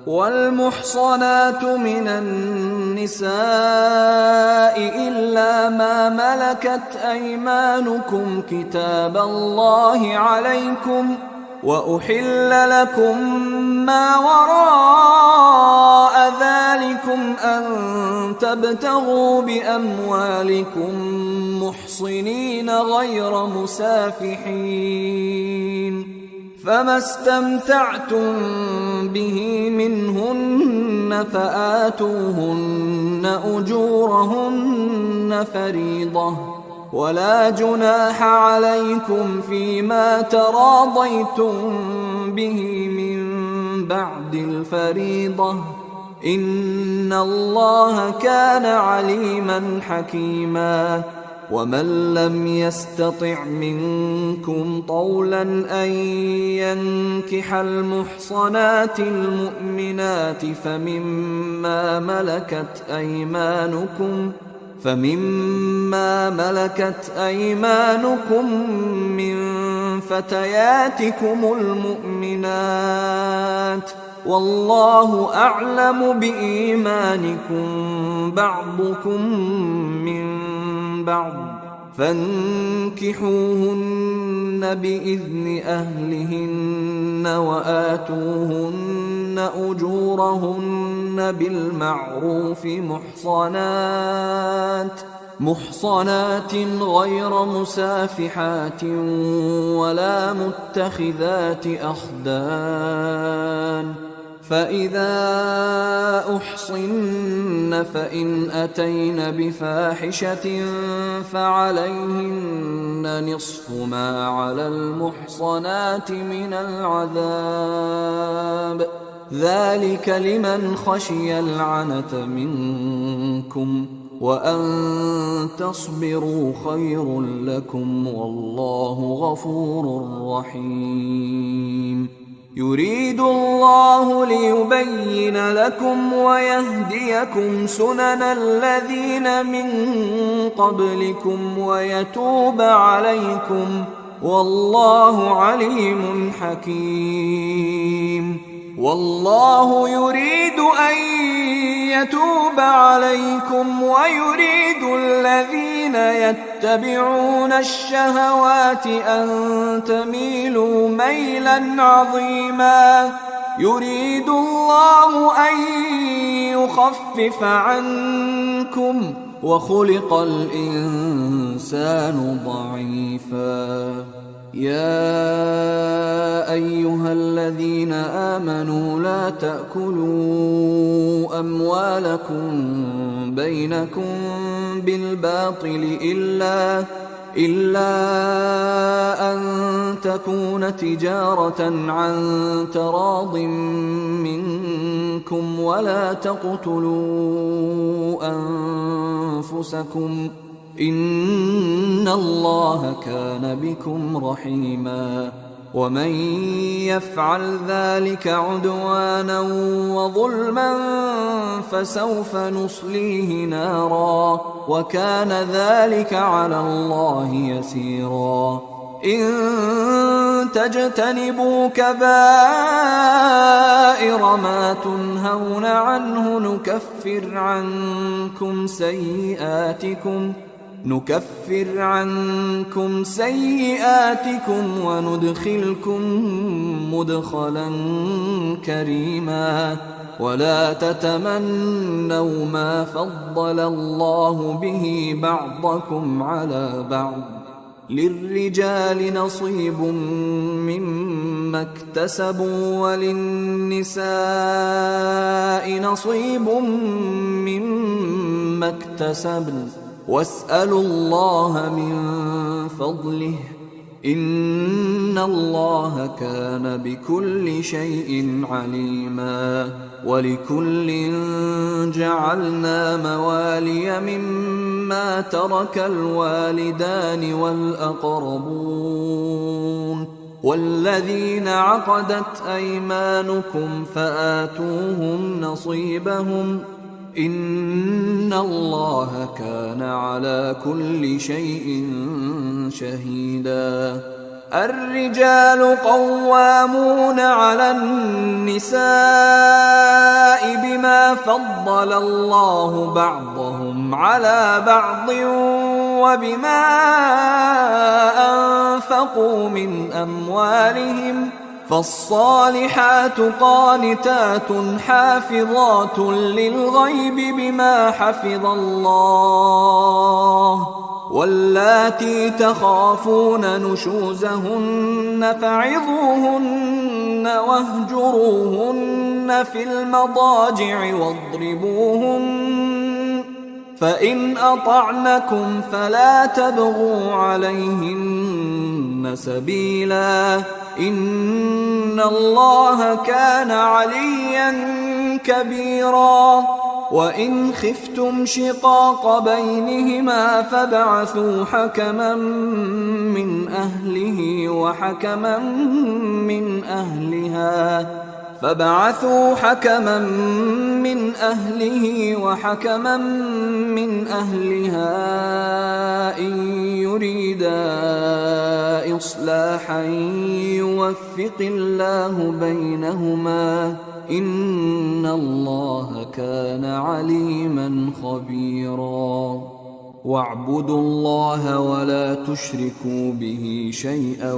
والمحصنات من النساء إلا ما ملكت أيمانكم كتاب الله عليكم، وأحل لكم ما وراء ذلكم أن تبتغوا بأموالكم محصنين غير مسافحين، فما استمتعتم به منهن فآتوهن أجورهن فريضة، ولا جناح عليكم فيما تراضيتم به من بعد الفريضة، إن الله كان عليما حكيما. ومن لم يستطع منكم طولا أن ينكح المحصنات المؤمنات فمما ملكت أيمانكم من فتياتكم المؤمنات، والله أعلم بإيمانكم بعضكم من بعض، فانكحوهن بإذن أهلهن وآتوهن أجورهن بالمعروف محصنات غير مسافحات ولا متخذات أخدان، فإذا أحصن فإن أتين بفاحشة فعليهن نصف ما على المحصنات من العذاب، ذلك لمن خشي العنة منكم، وأن تصبروا خير لكم، والله غفور رحيم. يريد الله ليبين لكم ويهديكم سنن الذين من قبلكم ويتوب عليكم، والله عليم حكيم. والله يريد أن يتوب عليكم ويريد الذين يتبعون الشهوات أن تميلوا ميلا عظيما. يريد الله أن يخفف عنكم وخلق الإنسان ضعيفا. يا أيها الذين آمنوا لا تأكلوا أموالكم بينكم بالباطل إلا أن تكون تجارة عن تراض منكم، ولا تقتلوا أنفسكم، إن الله كان بكم رحيما. ومن يفعل ذلك عدوانا وظلما فسوف نصليه نارا، وكان ذلك على الله يسيرا. إن تجتنبوا كبائر ما تنهون عنه نكفر عنكم سيئاتكم وندخلكم مدخلا كريما. ولا تتمنوا ما فضل الله به بعضكم على بعض، للرجال نصيب مما اكتسبوا وللنساء نصيب مما اكتسبن، واسألوا الله من فضله، إن الله كان بكل شيء عليما. ولكل جعلنا موالي مما ترك الوالدان والأقربون والذين عقدت أيمانكم فآتوهم نصيبهم، إن الله كان على كل شيء شهيدا. الرجال قوامون على النساء بما فضل الله بعضهم على بعض وبما أنفقوا من أموالهم فالصالحات قانتات حافظات للغيب بما حفظ الله واللاتي تخافون نشوزهن فعظوهن واهجروهن في المضاجع واضربوهن فإن أطعنكم فلا تبغوا عليهن سبيلا إن الله كان عليا كبيرا وإن خفتم شقاق بينهما فابعثوا حكما من أهله وحكما من أهلها إن يريدا إصلاحا يوفق الله بينهما إن الله كان عليما خبيرا واعبدوا الله ولا تشركوا به شيئا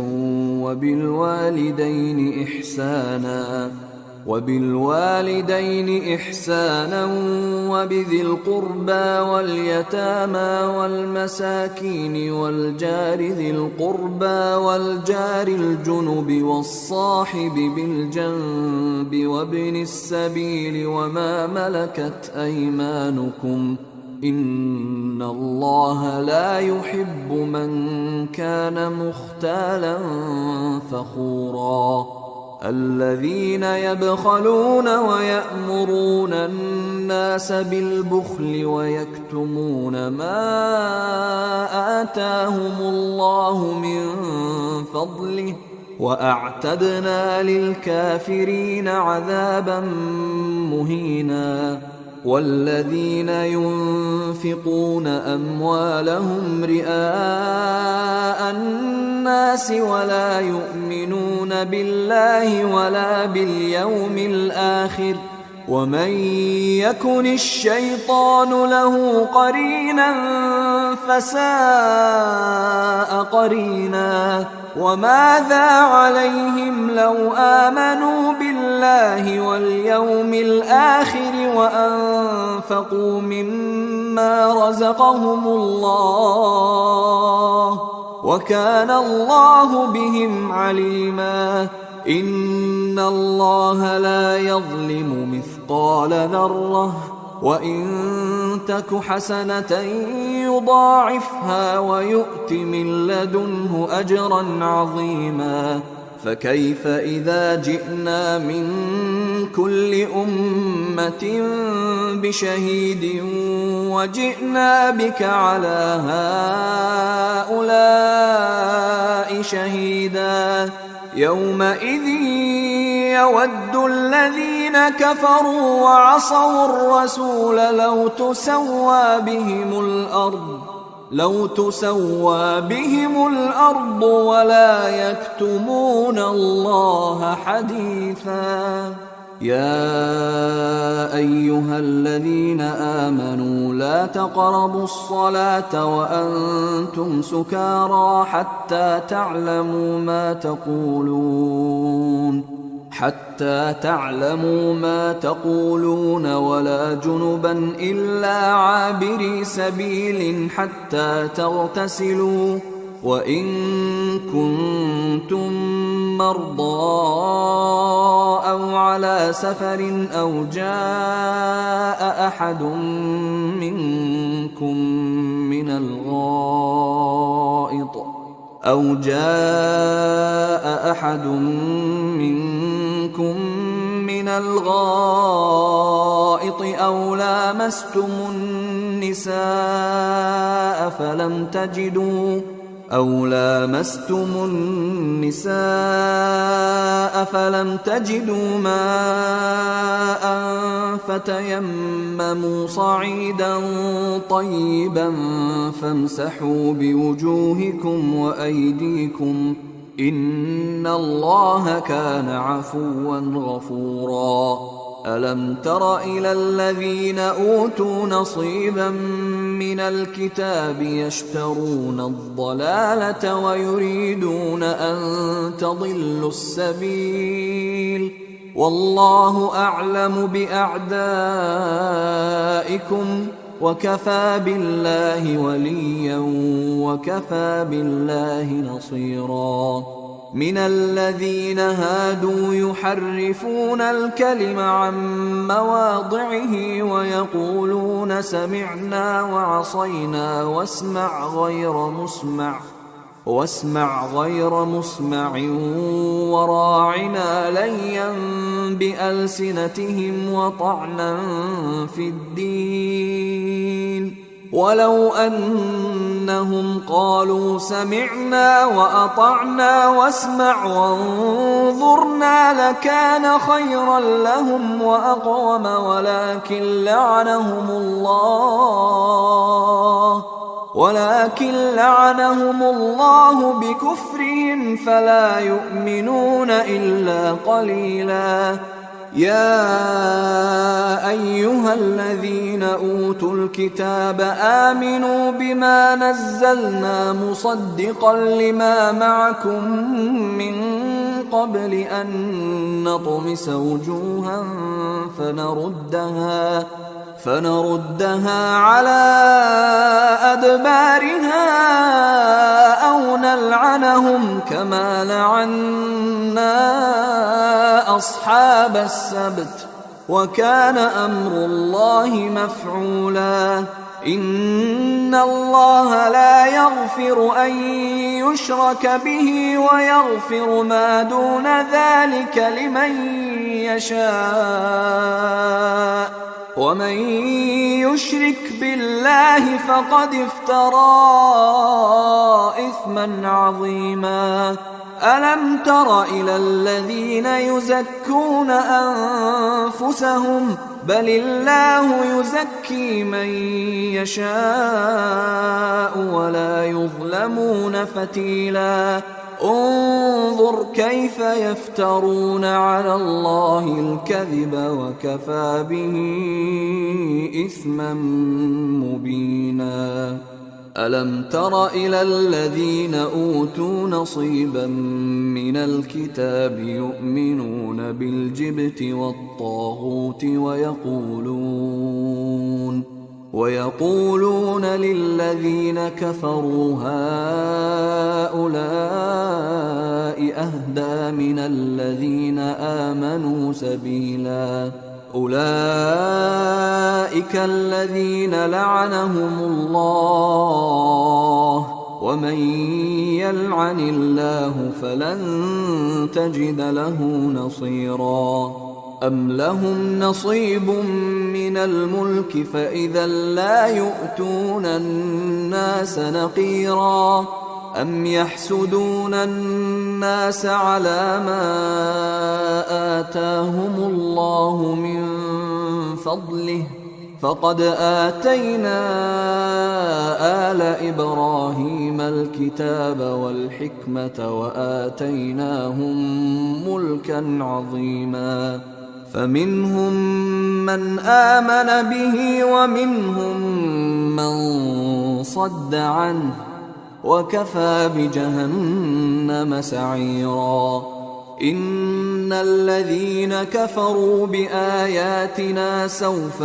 وبالوالدين إحسانا وبذي القربى واليتامى والمساكين والجار ذي القربى والجار الجنب والصاحب بالجنب وابن السبيل وما ملكت أيمانكم إن الله لا يحب من كان مختالا فخورا الذين يبخلون ويأمرون الناس بالبخل ويكتمون ما آتاهم الله من فضله وأعتدنا للكافرين عذابا مهينا والذين ينفقون أموالهم رئاء الناس ولا يؤمنون بالله ولا باليوم الآخر ومن يكن الشيطان له قرينا فساء قرينا وماذا عليهم لو آمنوا بالله واليوم الآخر وأنفقوا مما رزقهم الله وكان الله بهم عليما إن الله لا يظلم مثقال ذرة وإن تك حسنة يضاعفها ويؤت من لدنه أجرا عظيما فكيف إذا جئنا من كل أمة بشهيد وجئنا بك على هؤلاء شهيدا يومئذ يود الذين كفروا وعصوا الرسول لو تسوى بهم الأرض ولا يكتمون الله حديثا يا أيها الذين آمنوا لا تقربوا الصلاة وأنتم سكارى حتى تعلموا ما تقولون ولا جنبا إلا عابري سبيل حتى تغتسلوا وإن كنتم مرضى أو على سفر أو جاء أحد منكم من الغائط أو لامستم النساء فلم تجدوا ماء فتيمموا صعيدا طيبا فامسحوا بوجوهكم وأيديكم إن الله كان عفوا غفورا ألم تر إلى الذين أوتوا نصيبا من الكتاب يشترون الضلالة ويريدون أن تضلوا السبيل والله أعلم بأعدائكم وكفى بالله وليا وكفى بالله نصيرا من الذين هادوا يحرفون الكلم عن مواضعه ويقولون سمعنا وعصينا واسمع غير مسمع وراعنا ليا بألسنتهم وطعنا في الدين ولو أنهم قالوا سمعنا وأطعنا واسمع وانظرنا لكان خيرا لهم وأقوم ولكن لعنهم الله بكفرهم فلا يؤمنون إلا قليلا يا أيها الذين أوتوا الكتاب آمنوا بما نزلنا مصدقا لما معكم من قبل أن نطمس وجوها فنردها على أدبارها أو نلعنهم كما لعنا أصحاب السبت وكان أمر الله مفعولا إن الله لا يغفر أن يشرك به ويغفر ما دون ذلك لمن يشاء ومن يشرك بالله فقد افترى إثما عظيما ألم تر إلى الذين يزكون أنفسهم بل الله يزكي من يشاء ولا يظلمون فتيلا انظر كيف يفترون على الله الكذب وكفى به إثما مبينا ألم تر إلى الذين أوتوا نصيبا من الكتاب يؤمنون بالجبت والطاغوت ويقولون للذين كفروا هؤلاء أهدى من الذين آمنوا سبيلا أولئك الذين لعنهم الله ومن يلعن الله فلن تجد له نصيرا أم لهم نصيب من الملك فإذا لا يؤتون الناس نقيرا أم يحسدون الناس على ما آتاهم الله من فضله فقد آتينا آل إبراهيم الكتاب والحكمة وآتيناهم ملكا عظيما فمنهم من آمن به ومنهم من صد عنه وكفى بجهنم سعيرا إن الذين كفروا بآياتنا سوف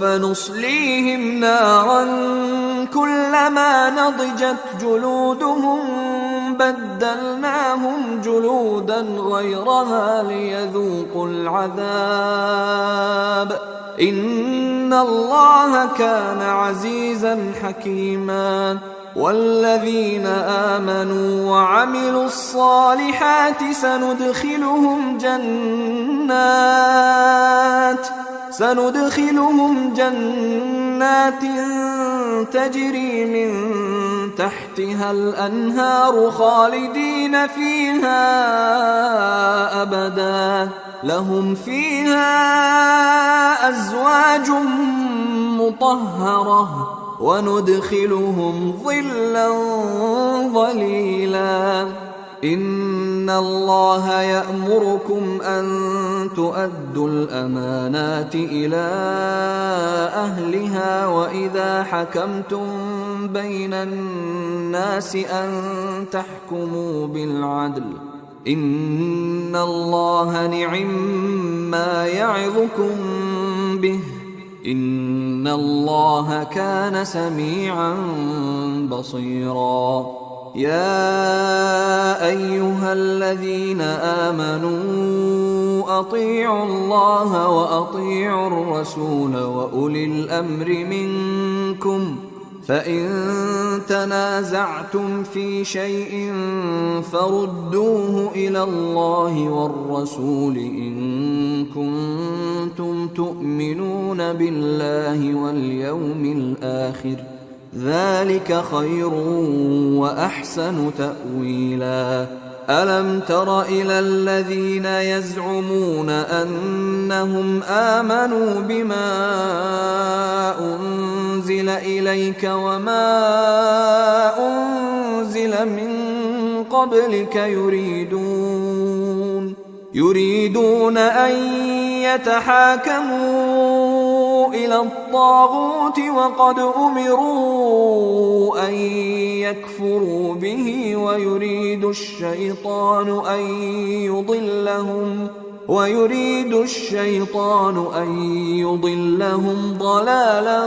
نصليهم نارا كلما نضجت جلودهم بدلناهم جلودا غيرها ليذوقوا العذاب إن الله كان عزيزا حكيما والذين آمنوا وعملوا الصالحات سندخلهم جنات تجري من تحتها الأنهار خالدين فيها أبدا لهم فيها أزواج مطهرة وندخلهم ظلا ظليلا إن الله يأمركم أن تؤدوا الأمانات إلى أهلها وإذا حكمتم بين الناس أن تحكموا بالعدل إن الله نعما يعظكم به إن الله كان سميعا بصيرا يا أيها الذين آمنوا أطيعوا الله وأطيعوا الرسول وأولي الأمر منكم فإن تنازعتم في شيء فردوه إلى الله والرسول إن كنتم تؤمنون بالله واليوم الآخر ذلك خير وأحسن تأويلا ألم تر إلى الذين يزعمون أنهم آمنوا بما أنزل إليك وما أنزل من قبلك يريدون أن يتحاكموا إلى الطاغوت وقد أمروا أن يكفروا به ويريد الشيطان أن يضلهم ضلالا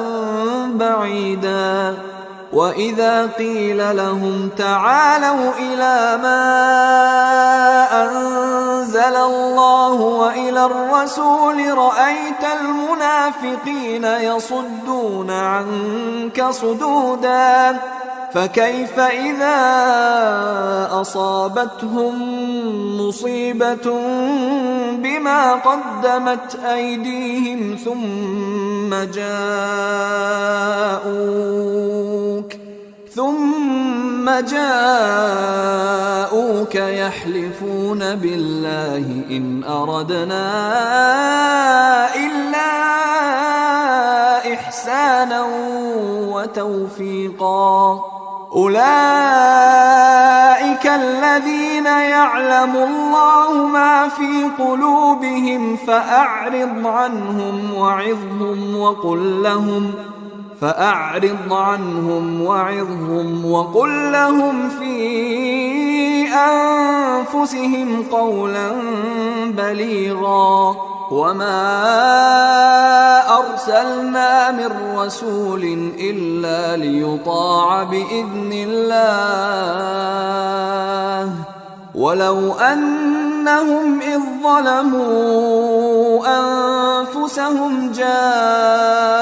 بعيدا وإذا قيل لهم تعالوا إلى ما أنزل الله وإلى الرسول رأيت المنافقين يصدون عنك صدودا فكيف إذا أصابتهم مصيبة بما قدمت أيديهم ثم جاءوك يحلفون بالله إن أردنا إلا إحسانا وتوفيقا أولئك الذين يعلم الله ما في قلوبهم فأعرض عنهم وقل لهم في أنفسهم قولا بليغا وما أرسلنا من رسول إلا ليطاع بإذن الله ولو أنهم إذ ظلموا أنفسهم جاءوك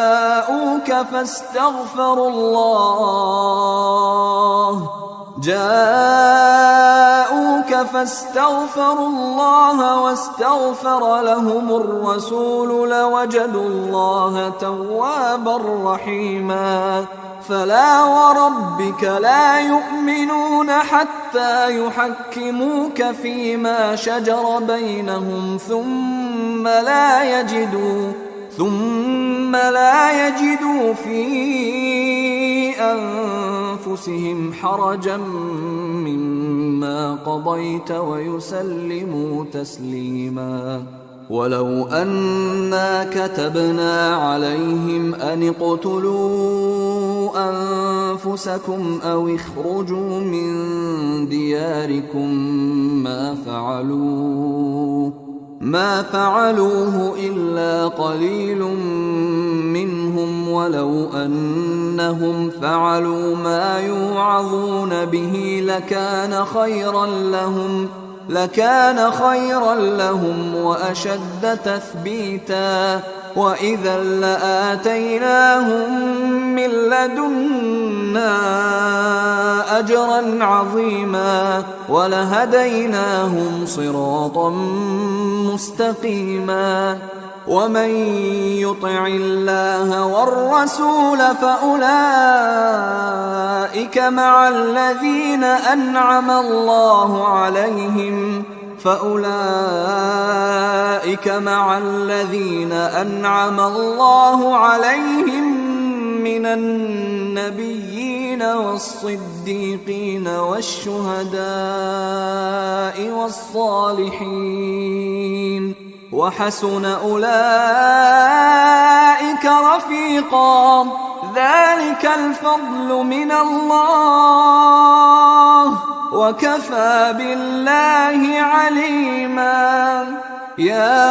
فاستغفروا الله واستغفر لهم الرسول لوجدوا الله توابا رحيما فلا وربك لا يؤمنون حتى يحكموك فيما شجر بينهم ثم لا يجدوا في أنفسهم حرجا مما قضيت ويسلموا تسليما ولو أنا كتبنا عليهم أن اقتلوا أنفسكم أو اخرجوا من دياركم ما فعلوه إلا قليل منهم ولو أنهم فعلوا ما يوعظون به لكان خيرا لهم وأشد تثبيتا وإذا لآتيناهم من لدنا أجرا عظيما ولهديناهم صراطا مستقيما ومن يطع الله والرسول فأولئك مع الذين أنعم الله عليهم من النبيين والنبيين والصديقين والشهداء والصالحين وحسن أولئك رفيقا ذلك الفضل من الله وكفى بالله عليما يا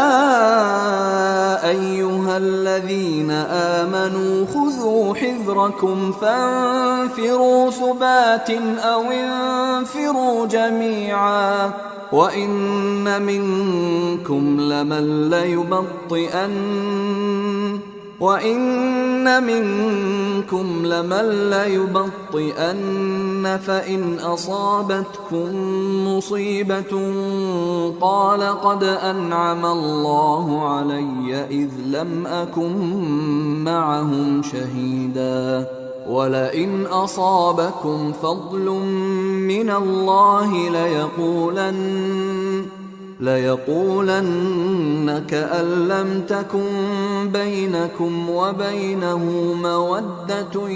أيها الذين آمنوا خذوا حذركم فانفروا ثبات أو انفروا جميعا وإن منكم لمن ليبطئن فإن أصابتكم مصيبة قال قد أنعم الله علي إذ لم أكن معهم شهيدا ولئن أصابكم فضل من الله ليقولن كأن لم تكن بينكم وبينه مودة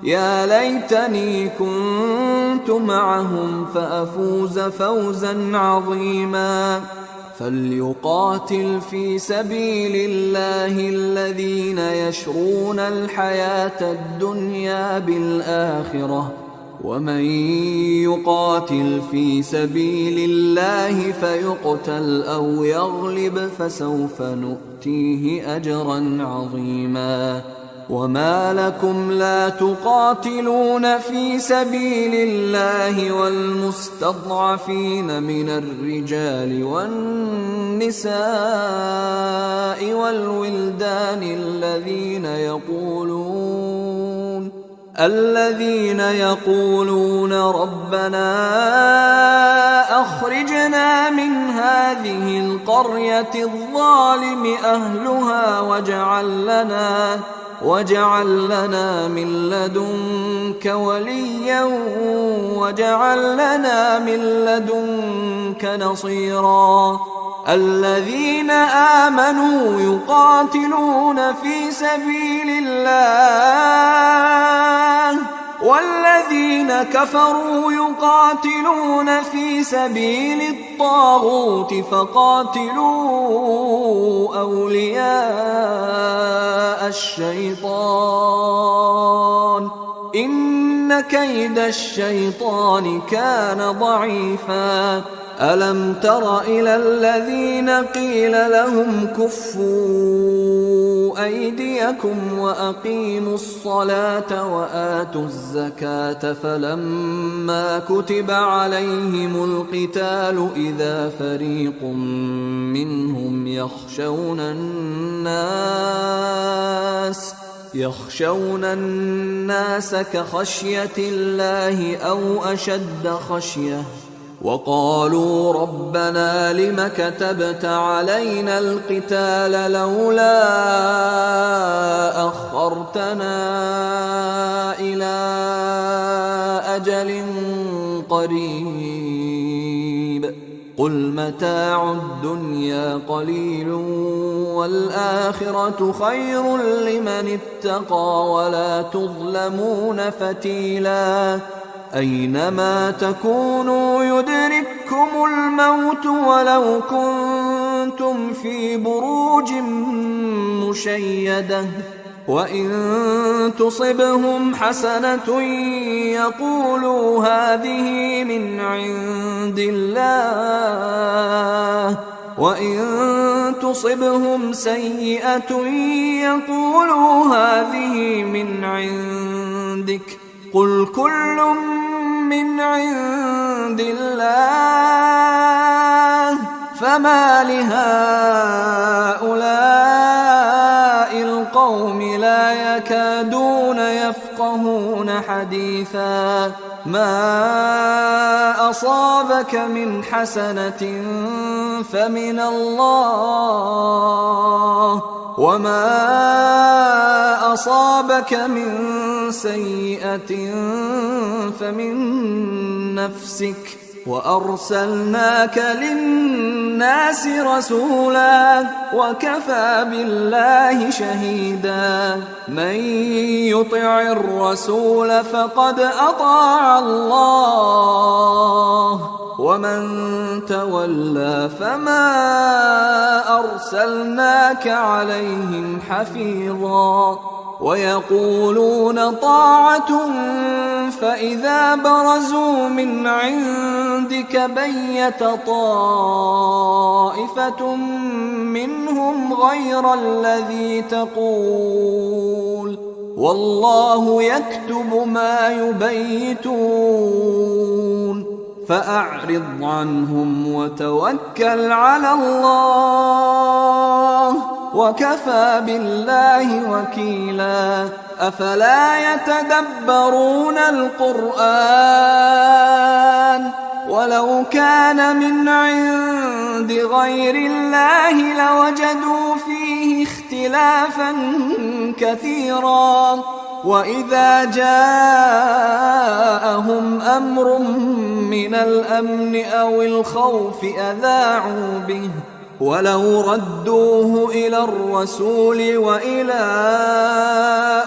يا ليتني كنت معهم فأفوز فوزا عظيما فليقاتل في سبيل الله الذين يشرون الحياة الدنيا بالآخرة ومن يقاتل في سبيل الله فيقتل أو يغلب فسوف نؤتيه أجرا عظيما وما لكم لا تقاتلون في سبيل الله والمستضعفين من الرجال والنساء والولدان الذين يقولون ربنا أخرجنا من هذه القرية الظالم أهلها واجعل لنا من لدنك وليا واجعل لنا من لدنك نصيرا الذين آمنوا يقاتلون في سبيل الله والذين كفروا يقاتلون في سبيل الطاغوت فقاتلوا أولياء الشيطان إن كيد الشيطان كان ضعيفا ألم تر إلى الذين قيل لهم كفوا أيديكم وأقيموا الصلاة وآتوا الزكاة فلما كتب عليهم القتال إذا فريق منهم يخشون الناس كخشية الله أو أشد خشية وقالوا ربنا لم كتبت علينا القتال لولا أخرتنا إلى أجل قريب قل متاع الدنيا قليل والآخرة خير لمن اتقى ولا تظلمون فتيلا أينما تكونوا يدرككم الموت ولو كنتم في بروج مشيدة وإن تصبهم حسنة يقولوا هذه من عند الله وإن تصبهم سيئة يقولوا هذه من عندك قل كل من عند الله فما لهؤلاء القوم لا يكادون يفقهون حديثا ما أصابك من حسنة فمن الله وما أصابك من سيئة فمن نفسك وأرسلناك للناس رسولا وكفى بالله شهيدا من يطع الرسول فقد أطاع الله ومن تولى فما أرسلناك عليهم حفيظا ويقولون طاعة فإذا برزوا من عندك بيت طائفة منهم غير الذي تقول والله يكتب ما يبيتون فأعرض عنهم وتوكل على الله وكفى بالله وكيلا أفلا يتدبرون القرآن ولو كان من عند غير الله لوجدوا فيه اختلافا كثيرا وإذا جاءهم أمر من الأمن أو الخوف أذاعوا به ولو ردوه إلى الرسول وإلى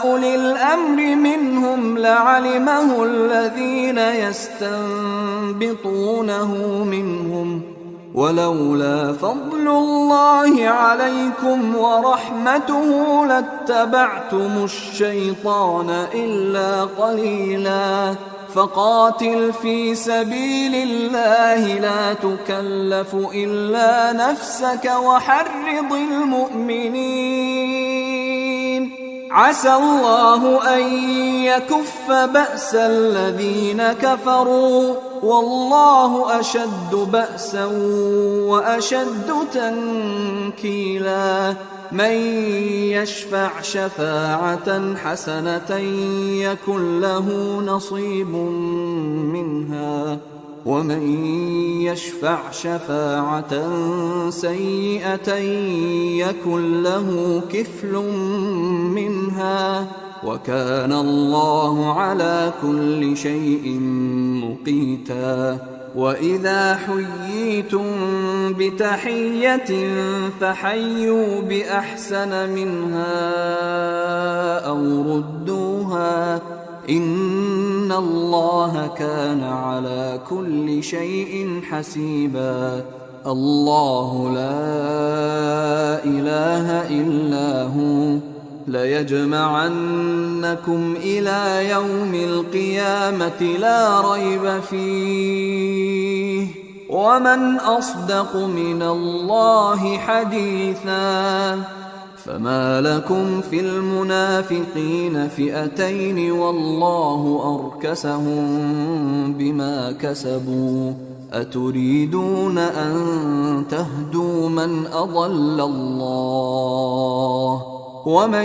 أولي الأمر منهم لعلمه الذين يستنبطونه منهم ولولا فضل الله عليكم ورحمته لاتبعتم الشيطان إلا قليلا فقاتل في سبيل الله لا تكلف إلا نفسك وحرض المؤمنين عسى الله أن يكف بأس الذين كفروا والله أشد بأسا وأشد تنكيلا من يشفع شفاعة حسنة يكن له نصيب منها ومن يشفع شفاعة سيئة يكن له كفل منها وكان الله على كل شيء مقيتا وإذا حييتم بتحية فحيوا بأحسن منها أو ردوها إن الله كان على كل شيء حسيبا الله لا إله إلا هو ليجمعنكم إلى يوم القيامة لا ريب فيه ومن أصدق من الله حديثا فما لكم في المنافقين فئتين والله أركسهم بما كسبوا أتريدون أن تهدوا من أضل الله ومن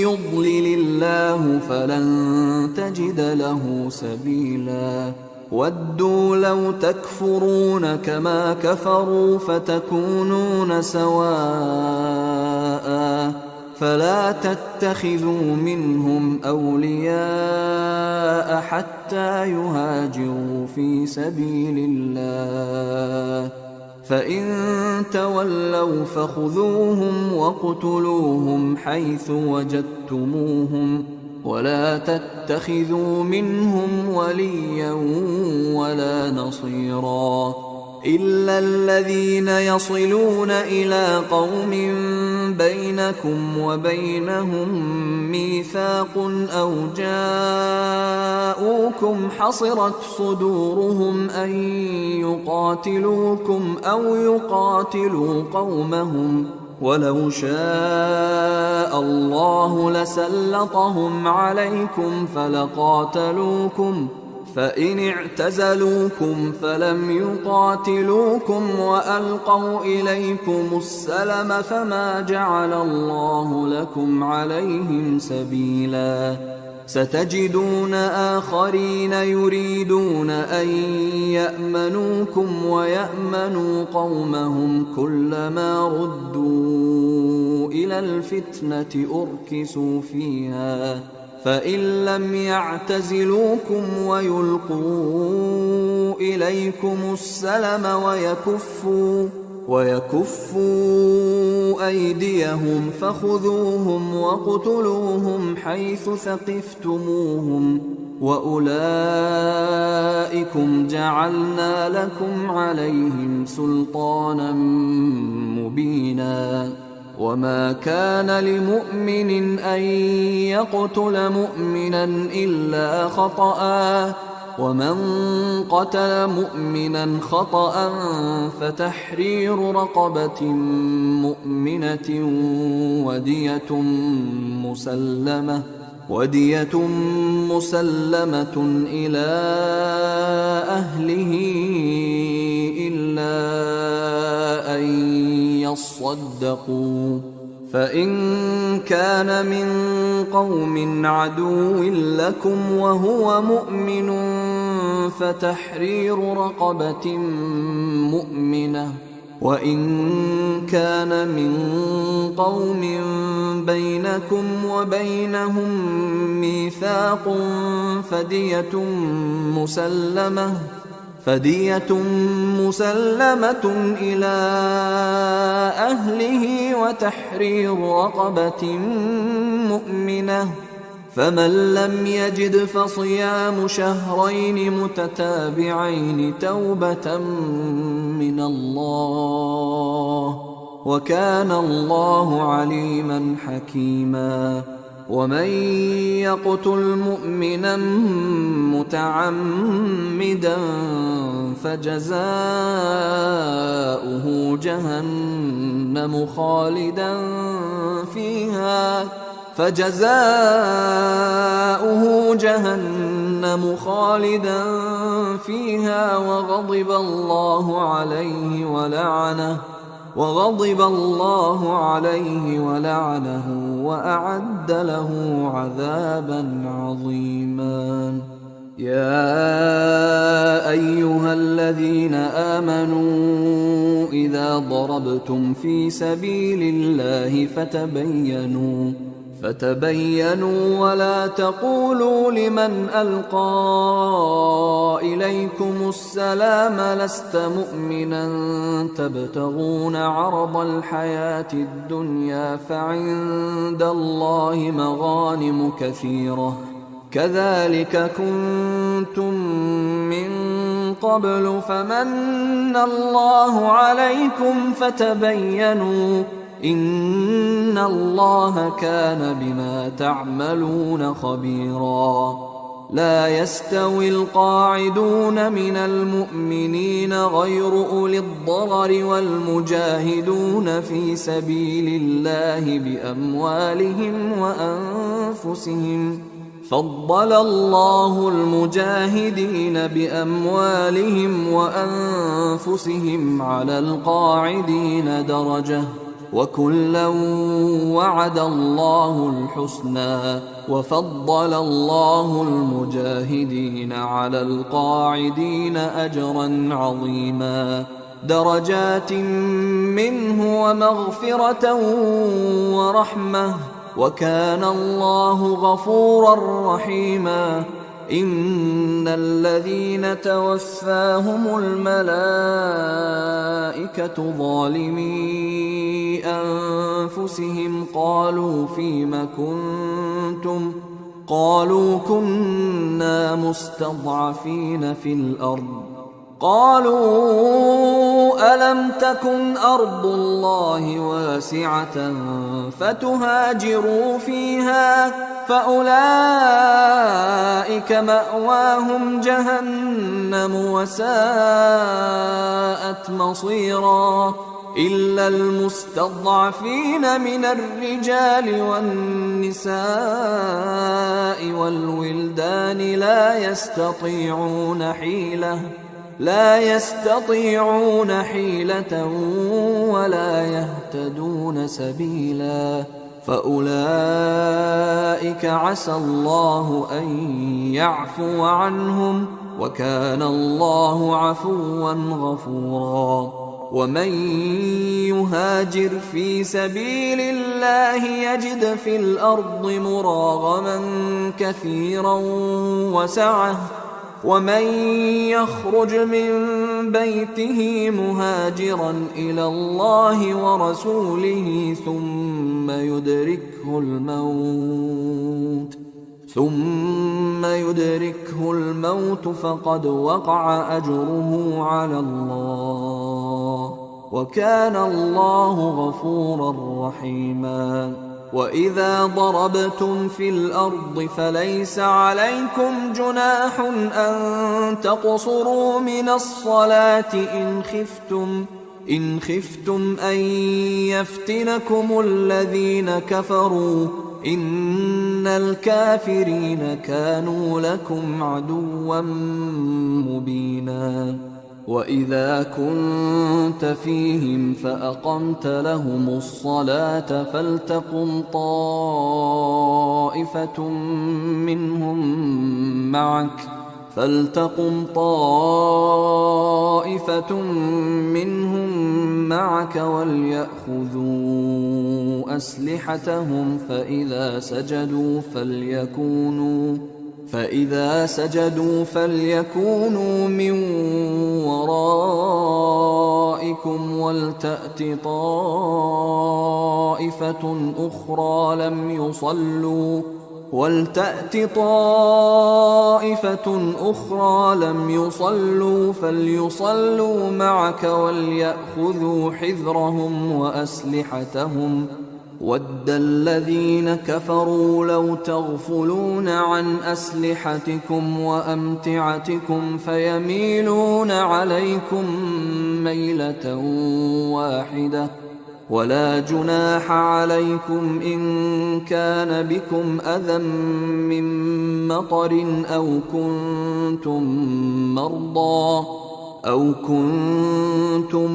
يضلل الله فلن تجد له سبيلا ودوا لو تكفرون كما كفروا فتكونون سواء فلا تتخذوا منهم أولياء حتى يهاجروا في سبيل الله فإن تولوا فخذوهم واقتلوهم حيث وجدتموهم ولا تتخذوا منهم وليا ولا نصيرا إلا الذين يصلون إلى قوم بينكم وبينهم ميثاق أو جاءوكم حصرت صدورهم أن يقاتلوكم أو يقاتلوا قومهم ولو شاء الله لسلطهم عليكم فلقاتلوكم فإن اعتزلوكم فلم يقاتلوكم وألقوا إليكم السلم فما جعل الله لكم عليهم سبيلا ستجدون آخرين يريدون أن يأمنوكم ويأمنوا قومهم كلما ردوا إلى الفتنة أركسوا فيها فإن لم يعتزلوكم ويلقوا إليكم السلم ويكفوا أيديهم فخذوهم واقتلوهم حيث ثقفتموهم وأولئكم جعلنا لكم عليهم سلطانا مبينا وما كان لمؤمن أن يقتل مؤمنا إلا خطأ ومن قتل مؤمنا خطأ فتحرير رقبة مؤمنة ودية مسلمة إلى أهله إلا أن يصدقوا فإن كان من قوم عدو لكم وهو مؤمن فتحرير رقبة مؤمنة وإن كان من قوم بينكم وبينهم ميثاق فدية مسلمة إلى أهله وتحرير رقبة مؤمنة فمن لم يجد فصيام شهرين متتابعين توبة من الله وكان الله عليما حكيما ومن يقتل مؤمنا متعمدا فجزاؤه جهنم خالدا فيها وغضب الله عليه ولعنه وأعد له عذابا عظيما يا أيها الذين آمنوا إذا ضربتم في سبيل الله فتبينوا ولا تقولوا لمن ألقى إليكم السلام لست مؤمنا تبتغون عرض الحياة الدنيا فعند الله مغانم كثيرة كذلك كنتم من قبل فمن الله عليكم فتبينوا إن الله كان بما تعملون خبيرا لا يستوي القاعدون من المؤمنين غير أولي الضرر والمجاهدون في سبيل الله بأموالهم وأنفسهم فضل الله المجاهدين بأموالهم وأنفسهم على القاعدين درجة وكلا وعد الله الحسنى وفضل الله المجاهدين على القاعدين أجرا عظيما درجات منه ومغفرة ورحمة وكان الله غفورا رحيما إن الذين توفاهم الملائكة ظالمي أنفسهم قالوا فيم كنتم قالوا كنا مستضعفين في الأرض قالوا ألم تكن أرض الله واسعة فتهاجروا فيها فأولئك مأواهم جهنم وساءت مصيرا إلا المستضعفين من الرجال والنساء والولدان لا يستطيعون حيلة ولا يهتدون سبيلا فأولئك عسى الله أن يعفو عنهم وكان الله عفوا غفورا ومن يهاجر في سبيل الله يجد في الأرض مراغما كثيرا وسعة ومن يخرج من بيته مهاجرا إلى الله ورسوله ثم يدركه الموت فقد وقع أجره على الله وكان الله غفورا رحيما. وإذا ضربتم في الأرض فليس عليكم جناح أن تقصروا من الصلاة إن خفتم أن يفتنكم الذين كفروا إن الكافرين كانوا لكم عدوا مبينا. وإذا كنت فيهم فأقمت لهم الصلاة فلتقم طائفة منهم معك وليأخذوا أسلحتهم فإذا سجدوا فليكونوا من ورائكم ولتأت طائفة أخرى لم يصلوا فليصلوا معك وليأخذوا حذرهم وأسلحتهم. وَدَّ الَّذِينَ كَفَرُوا لَوْ تَغْفُلُونَ عَنْ أَسْلِحَتِكُمْ وَأَمْتِعَتِكُمْ فَيَمِيلُونَ عَلَيْكُمْ مَيْلَةً وَاحِدَةً وَلَا جُنَاحَ عَلَيْكُمْ إِن كَانَ بِكُمْ أَذًى مِّن مَّطَرٍ أَوْ كُنتُم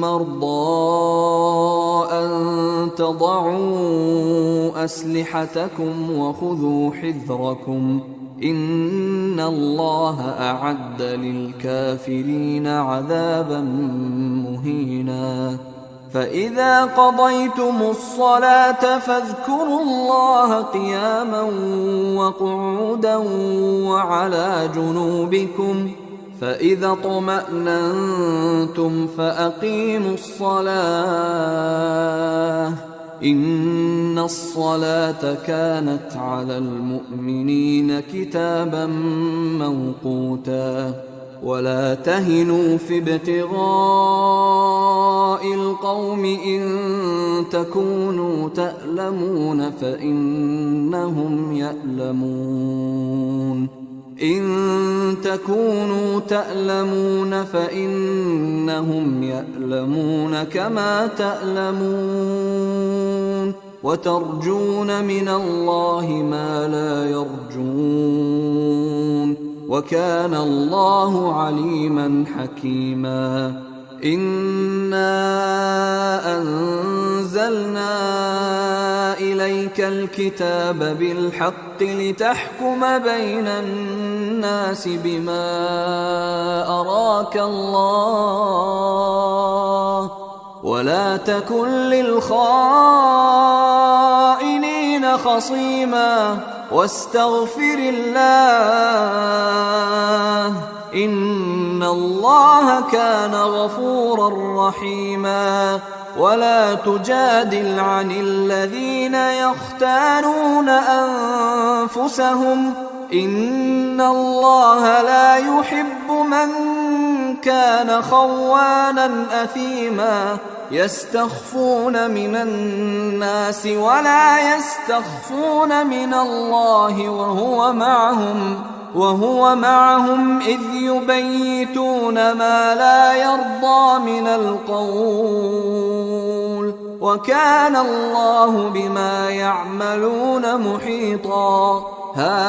مَّرْضَىٰ أَن تَضَعُوا أَسْلِحَتَكُمْ وَخُذُوا حِذْرَكُمْ إِنَّ اللَّهَ أَعَدَّ لِلْكَافِرِينَ عَذَابًا مُّهِينًا. فَإِذَا قَضَيْتُمُ الصَّلَاةَ فاذكروا الله قِيَامًا وَقُعُودًا وَعَلَى جُنُوبِكُمْ فإذا اطمأننتم فأقيموا الصلاة إن الصلاة كانت على المؤمنين كتابا موقوتا. ولا تهنوا في ابتغاء القوم إن تكونوا تألمون فإنهم يألمون كما تألمون وترجون من الله ما لا يرجون وكان الله عليما حكيما. إنا أنزلنا إليك الكتاب بالحق لتحكم بين الناس بما أراك الله ولا تكن للخائنين خصيما واستغفر الله إن الله كان غفورا رحيما. ولا تجادل عن الذين يختانون أنفسهم إن الله لا يحب من كان خوانا أثيما. يستخفون من الناس ولا يستخفون من الله وهو معهم إذ يبيتون ما لا يرضى من القول وكان الله بما يعملون محيطا. ها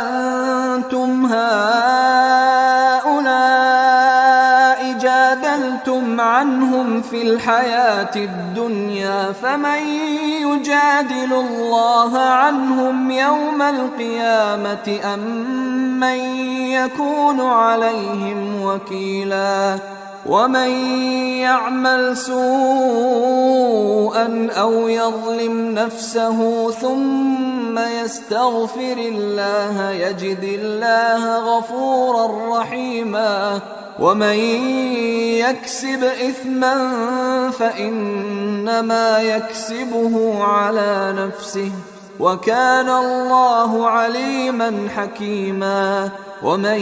أنتم هؤلاء جادلتم عنهم في الحياة الدنيا فمن يجادل الله عنهم يوم القيامة أم من يكون عليهم وكيلا. ومن يعمل سوءا أو يظلم نفسه ثم يستغفر الله يجد الله غفورا رحيما ومن يكسب إثما فإنما يكسبه على نفسه وكان الله عليما حكيما ومن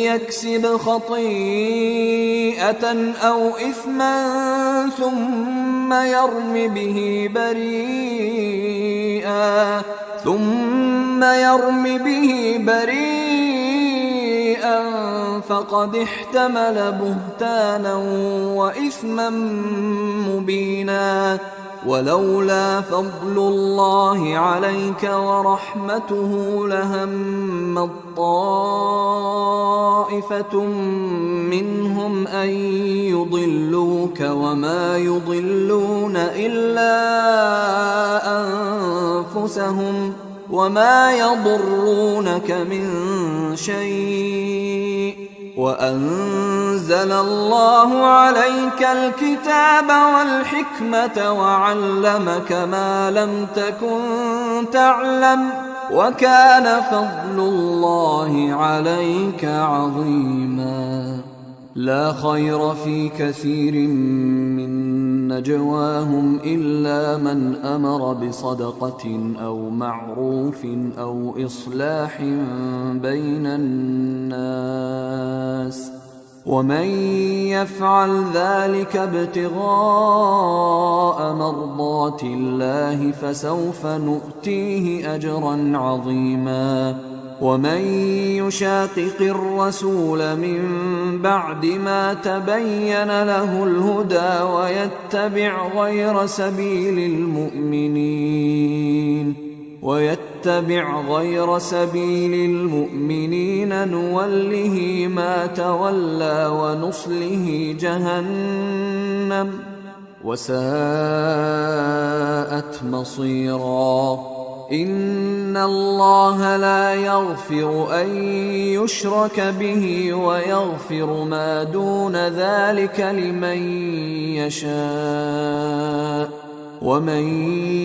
يكسب خطيئة أو إثما ثم يرم به بريئا فقد احتمل بهتانا وإثما مبينا ولولا فضل الله عليك ورحمته لهم طائفة منهم أن يضلوك وما يضلون إلا أنفسهم وما يضرونك من شيء وأنزل الله عليك الكتاب والحكمة وعلمك ما لم تكن تعلم وكان فضل الله عليك عظيما لا خير في كثير من نجواهم إلا من أمر بصدقة أو معروف أو إصلاح بين الناس ومن يفعل ذلك ابتغاء مرضات الله فسوف نؤتيه أجرا عظيما ومن يشاقق الرسول من بعد ما تبين له الهدى ويتبع غير سبيل المؤمنين نوله ما تولى ونصله جهنم وساءت مصيرا إن الله لا يغفر أن يشرك به ويغفر ما دون ذلك لمن يشاء ومن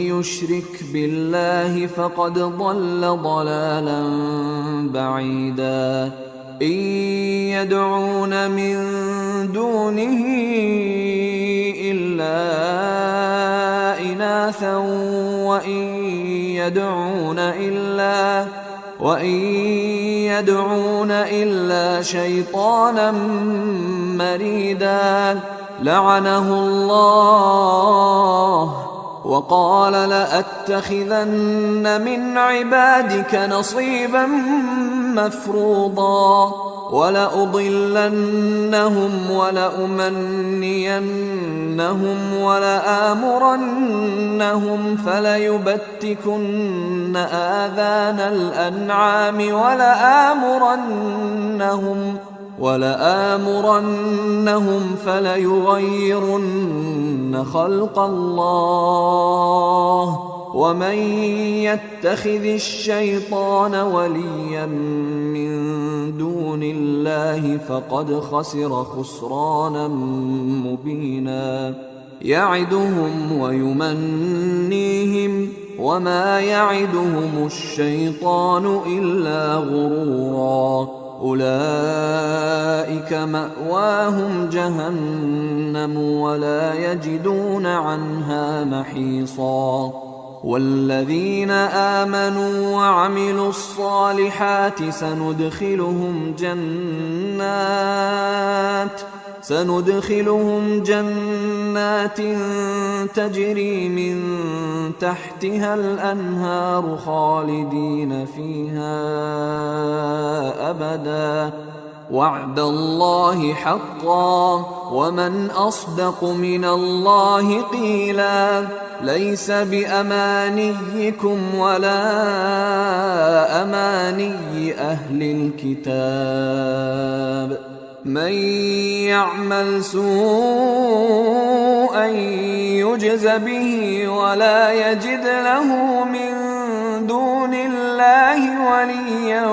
يشرك بالله فقد ضل ضلالا بعيدا إن يدعون من دونه إلا إناثا وإن يدعون إلا شيطانا مريدا لعنه الله وقال لأتخذن من عبادك نصيبا مفروضا ولأضلنهم ولأمنينهم ولآمرنهم فليبتكن آذان الأنعام ولآمرنهم فليغيرن خلق الله ومن يتخذ الشيطان وليا من دون الله فقد خسر خسرانا مبينا يعدهم ويمنيهم وما يعدهم الشيطان إلا غرورا أولئك مأواهم جهنم ولا يجدون عنها محيصا والذين آمنوا وعملوا الصالحات سندخلهم جنات تجري من تحتها الأنهار خالدين فيها أبدا وعد الله حقا ومن أصدق من الله قيلا ليس بأمانيكم ولا أماني أهل الكتاب من يعمل سوءا يجز به ولا يجد له من دون الله وليا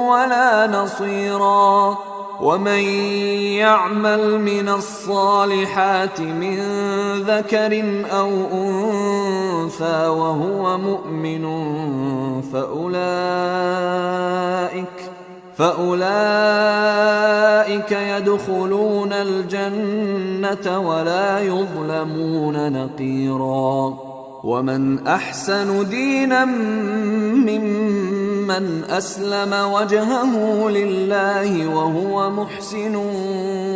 ولا نصيرا ومن يعمل من الصالحات من ذكر أو أنثى وهو مؤمن فأولئك يدخلون الجنة ولا يظلمون نقيرا. ومن أحسن دينا ممن أسلم وجهه لله وهو محسن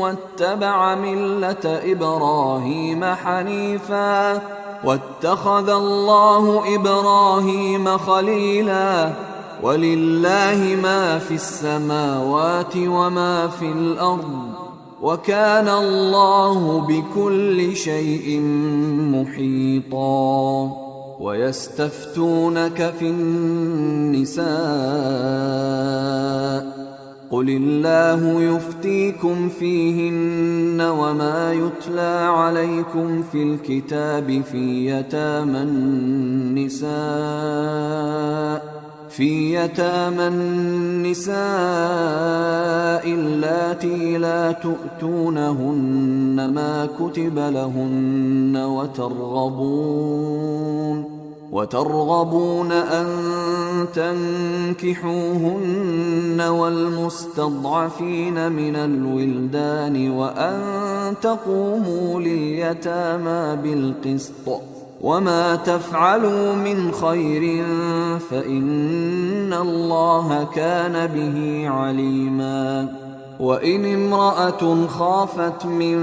واتبع ملة إبراهيم حنيفا واتخذ الله إبراهيم خليلا. ولله ما في السماوات وما في الأرض وكان الله بكل شيء محيطا. ويستفتونك في النساء قل الله يفتيكم فيهن وما يتلى عليكم في الكتاب في يتامى النساء اللاتي لا تؤتونهن ما كتب لهن وترغبون أن تنكحوهن والمستضعفين من الولدان وأن تقوموا لليتامى بالقسط وما تفعلوا من خير فإن الله كان به عليما. وإن امرأة خافت من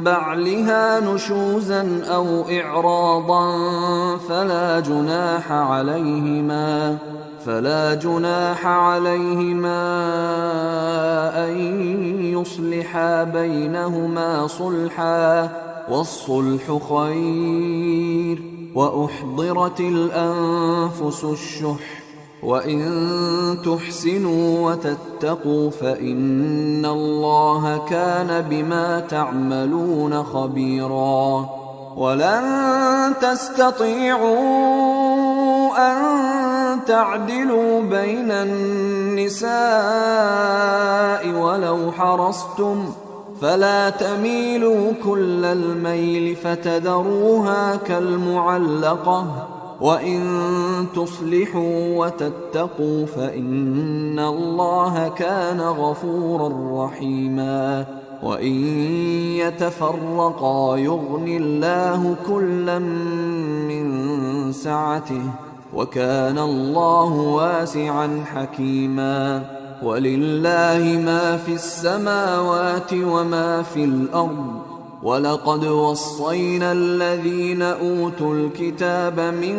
بعلها نشوزا أو إعراضا فلا جناح عليهما أن يصلحا بينهما صلحا والصلح خير. وأحضرت الأنفس الشح وإن تحسنوا وتتقوا فإن الله كان بما تعملون خبيرا. ولن تستطيعوا أن تعدلوا بين النساء ولو حرصتم فلا تميلوا كل الميل فتذروها كالمعلقة. وإن تصلحوا وتتقوا فإن الله كان غفورا رحيما. وإن يتفرقا يغن الله كلا من سعته وكان الله واسعا حكيما. ولله ما في السماوات وما في الأرض ولقد وصينا الذين أوتوا الكتاب من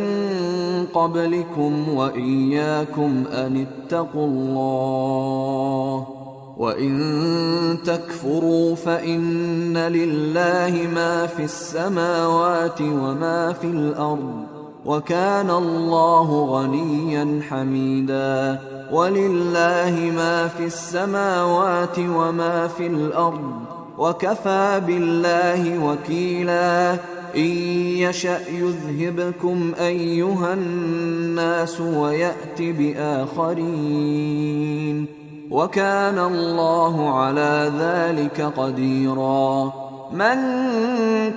قبلكم وإياكم أن اتقوا الله. وإن تكفروا فإن لله ما في السماوات وما في الأرض وكان الله غنيا حميدا. ولله ما في السماوات وما في الأرض وكفى بالله وكيلا. إن يشأ يذهبكم أيها الناس ويأت بآخرين وكان الله على ذلك قديرا. من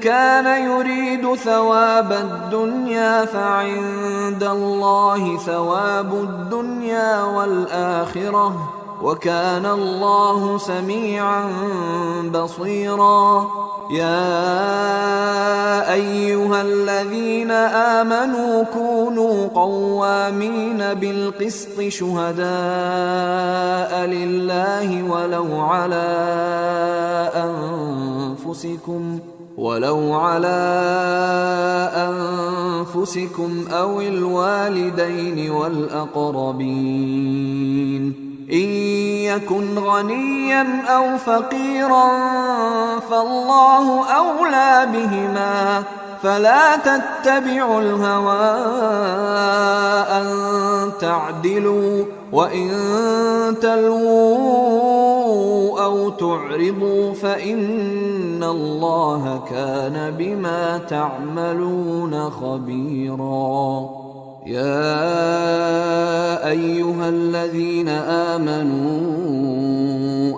كان يريد ثواب الدنيا فعند الله ثواب الدنيا والآخرة وكان الله سميعا بصيرا. يا أيها الذين آمنوا كونوا قوامين بالقسط شهداء لله ولو على أنفسكم أو الوالدين والأقربين. إن يكن غنيا أو فقيرا فالله أولى بهما فلا تتبعوا الهوى أن تعدلوا وإن تلووا أو تعرضوا فإن الله كان بما تعملون خبيرا. يا أيها الذين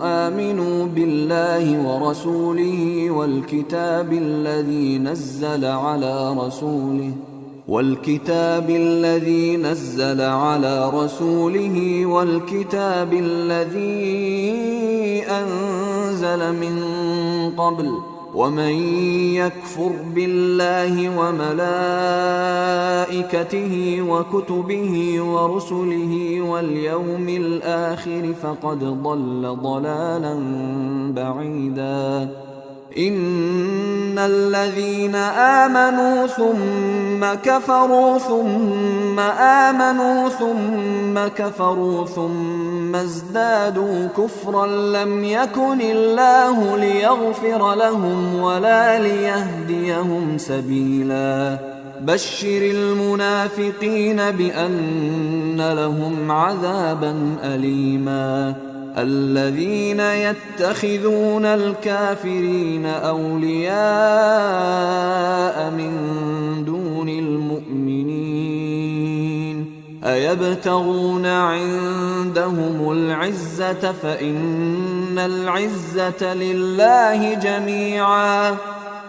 آمنوا بالله ورسوله والكتاب الذي نزل على رسوله والكتاب الذي أنزل من قبل، ومن يكفر بالله وملائكته وكتبه ورسله واليوم الآخر فقد ضل ضلالا بعيدا. إن الذين آمنوا ثم كفروا ثم آمنوا ثم كفروا ثم ازدادوا كفرا لم يكن الله ليغفر لهم ولا ليهديهم سبيلا. بشر المنافقين بأن لهم عذابا أليما. الذين يتخذون الكافرين أولياء من دون المؤمنين أيبتغون عندهم العزة فإن العزة لله جميعا.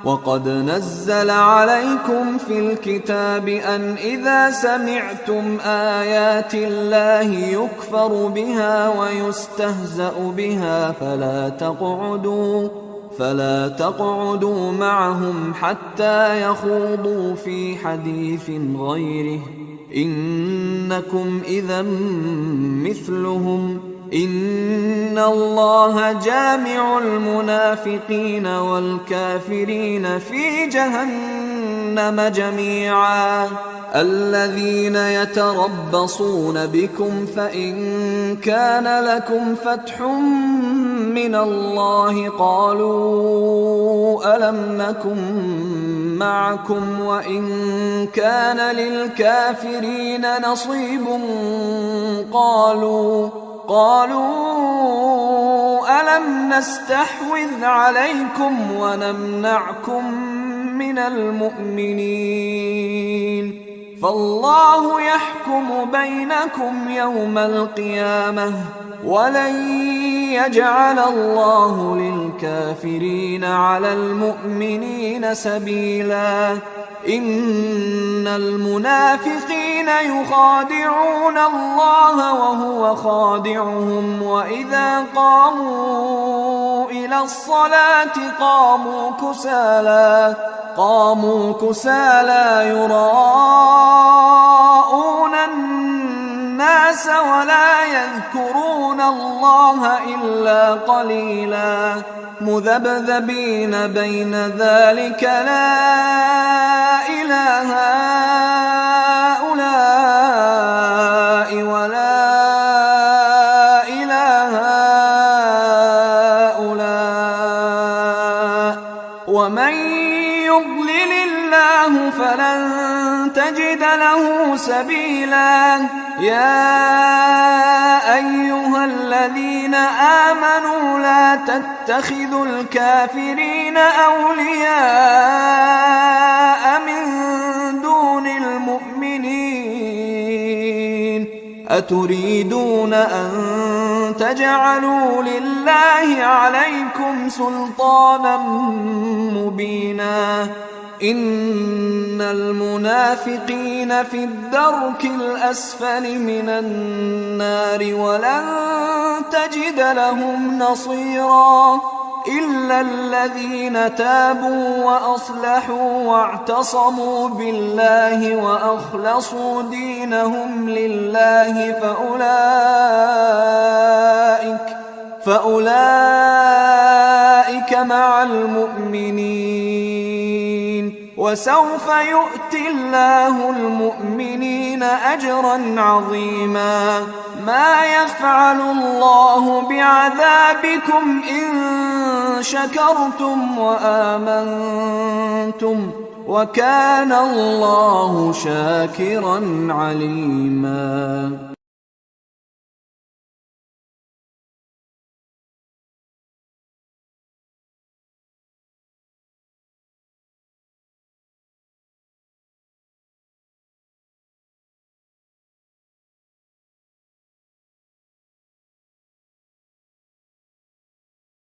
وقد نزل عليكم في الكتاب أن إذا سمعتم آيات الله يكفر بها ويستهزأ بها فلا تقعدوا معهم حتى يخوضوا في حديث غيره، إنكم إذا مثلهم. إن الله جامع المنافقين والكافرين في جهنم جميعا. الذين يتربصون بكم فإن كان لكم فتح من الله قالوا ألم نكن معكم وإن كان للكافرين نصيب قالوا ألم نستحوذ عليكم ونمنعكم من المؤمنين فالله يحكم بينكم يوم القيامة ولن يجعل الله للكافرين على المؤمنين سبيلا. إن المنافقين يخادعون الله وهو خادعهم وإذا قاموا إلى الصلاة قاموا كسالى يراءون الناس ولا يذكرون الله إلا قليلا مذبذبين بين ذلك لا إله هؤلاء ولا إله هؤلاء ومن يضلل الله فلن تجد له سبيلا. يا أيها الذين آمنوا لا تتخذوا الكافرين أولياء من دون المؤمنين أتريدون أن تجعلوا لله عليكم سلطانا مبينا. إن المنافقين في الدرك الأسفل من النار ولن تجد لهم نصيرا إلا الذين تابوا وأصلحوا واعتصموا بالله وأخلصوا دينهم لله فأولئك مع المؤمنين وسوف يؤتي الله المؤمنين أجرا عظيما. ما يفعل الله بعذابكم إن شكرتم وآمنتم وكان الله شاكرا عليما.